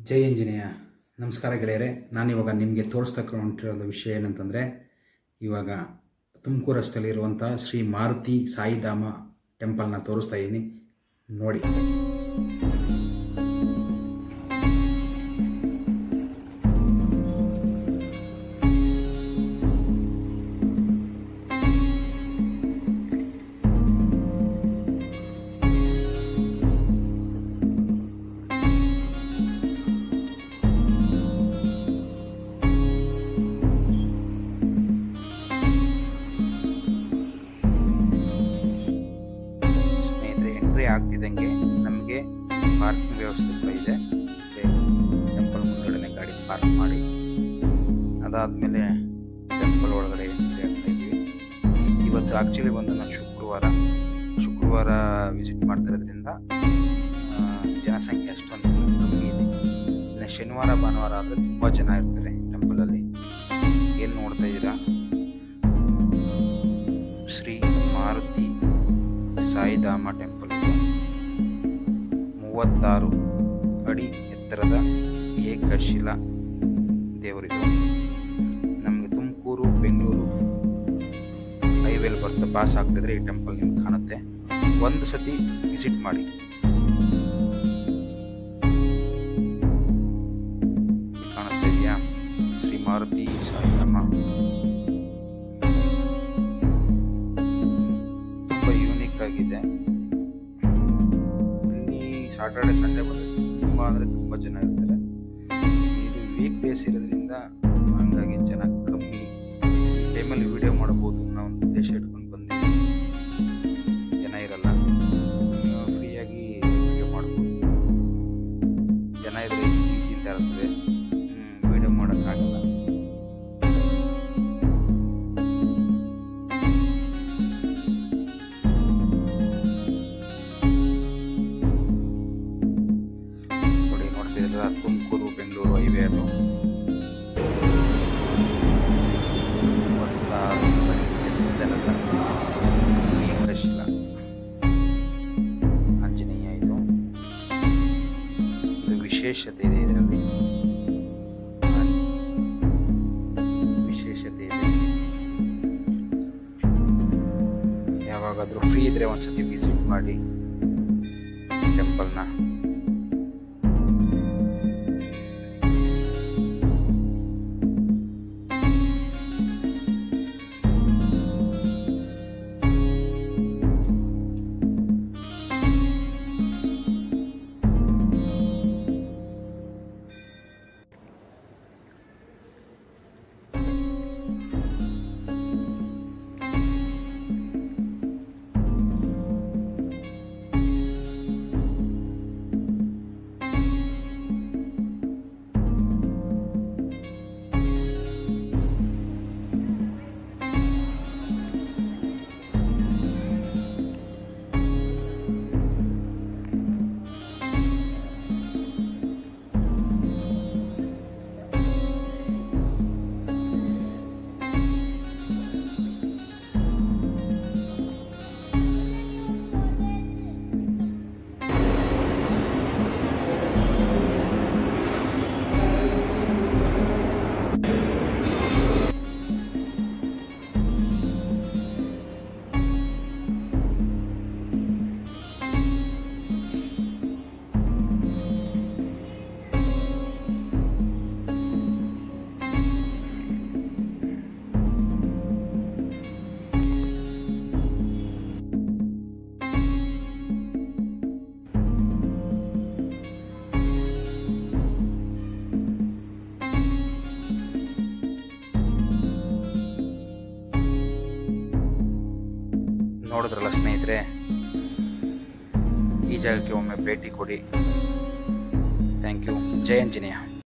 ಜೈ ಆಂಜನೇಯ. ನಮಸ್ಕಾರ ಗೆಳೆಯರೆ. ನಾನಿವಾಗ ನಿಮಗೆ ತೋರಿಸ್ತಕ್ಕೊಂಡಿರೋದು ವಿಷಯ ಏನಂತಂದರೆ, ಇವಾಗ ತುಮಕೂರು ರಸ್ತೆಯಲ್ಲಿರುವಂಥ ಶ್ರೀ ಮಾರುತಿ ಸಾಯಿಧಾಮ ಟೆಂಪಲ್ನ ತೋರಿಸ್ತಾ ಇದ್ದೀನಿ, ನೋಡಿ. ಎಂಟ್ರಿ ಆಗ್ತಿದ್ದಂಗೆ ನಮಗೆ ಪಾರ್ಕಿಂಗ್ ವ್ಯವಸ್ಥೆ ಕೂಡ ಇದೆ. ಟೆಂಪಲ್ ಮುಂದೆಗಡೆ ಗಾಡಿ ಪಾರ್ಕ್ ಮಾಡಿ ಅದಾದಮೇಲೆ ಟೆಂಪಲ್ ಒಳಗಡೆ ಎಂಟ್ರಿ ಆಗ್ತಾ ಇದ್ದೀವಿ. ಇವತ್ತು ಆ್ಯಕ್ಚುಲಿ ಬಂದು ನಾನು ಶುಕ್ರವಾರ ವಿಸಿಟ್ ಮಾಡ್ತಿರೋದ್ರಿಂದ ಜನಸಂಖ್ಯೆ ಅಷ್ಟೊಂದು ಕಮ್ಮಿ ಇದೆ. ಇನ್ನು ಶನಿವಾರ ಭಾನುವಾರ ಆದರೆ ತುಂಬ ಜನ ಇರ್ತಾರೆ ಟೆಂಪಲಲ್ಲಿ. ಏನು ನೋಡ್ತಾ ಇದ್ದೀರಾ, ಶ್ರೀ ಮಾರುತಿ ಸಾಯಿಧಾಮ ಟೆಂಪಲ್. 36 ಅಡಿ ಎತ್ತರದ ಏಕಶಿಲಾ ದೇವರಿದು. ನಮಗೆ ತುಮಕೂರು ಬೆಂಗಳೂರು ಹೈವೇಲಿ ಬರ್ತಾ ಪಾಸ್ ಆಗ್ತಿದ್ರೆ ಈ ಟೆಂಪಲ್ ನಿಮ್ಗೆ ಕಾಣುತ್ತೆ. ಒಂದು ಸತಿ ವಿಸಿಟ್ ಮಾಡಿ. ಕಾಣಿಸ್ತಾ ಇದೆಯಾ ಶ್ರೀ ಮಾರುತಿ ಸಾಯಿಧಾಮ? ತುಂಬ ಯೂನಿಕ್ ಆಗಿದೆ. ಸಾಟರ್ಡೆ ಸಂಡೇ ಬಂದರೆ ತುಂಬ ಅಂದರೆ ತುಂಬ ಜನ ಇರ್ತಾರೆ. ಇದು ವೀಕ್ ಡೇಸ್ ಇರೋದ್ರಿಂದ ಹಂಗಾಗಿ ಜನ ಕಮ್ಮಿ. ಟೈಮಲ್ಲಿ ವಿಡಿಯೋ ಮಾಡ್ಬೋದು ಅನ್ನೋ ಒಂದು ಉದ್ದೇಶ ಇಟ್ಕೊಂಡು ಬಂದಿದ್ದೀವಿ. ಜನ ಇರಲ್ಲ, ಫ್ರೀಯಾಗಿ ವಿಡಿಯೋ ಮಾಡ್ಬೋದು. ಜನ ಇದ್ರೆ ಈಸಿ ಅಂತ ಇರ್ತದೆ, ವಿಡಿಯೋ ಮಾಡೋಕ್ಕಾಗಲ್ಲ. ತುಮಕೂರು ಬೆಂಗಳೂರು ಹೈವೇ ಅದು. 36 ಎತ್ತರದ ಏಕಶಿಲಾ ಆಂಜನೇಯ. ಇದು ವಿಶೇಷತೆ ಇದೆ. ಇದರಲ್ಲಿ ವಿಶೇಷತೆ ಇದೆ. ಯಾವಾಗಾದರೂ ಫ್ರೀ ಇದ್ರೆ ಒಂದ್ಸತಿ ವಿಸಿಟ್ ಮಾಡಿ ಟೆಂಪಲ್ನ. ನೋಡಿದ್ರಲ್ಲ ಸ್ನೇಹಿತರೆ, ಈ ಜಾಗಕ್ಕೆ ಒಮ್ಮೆ ಭೇಟಿ ಕೊಡಿ. Thank you. ಜೈ ಆಂಜನೇಯ.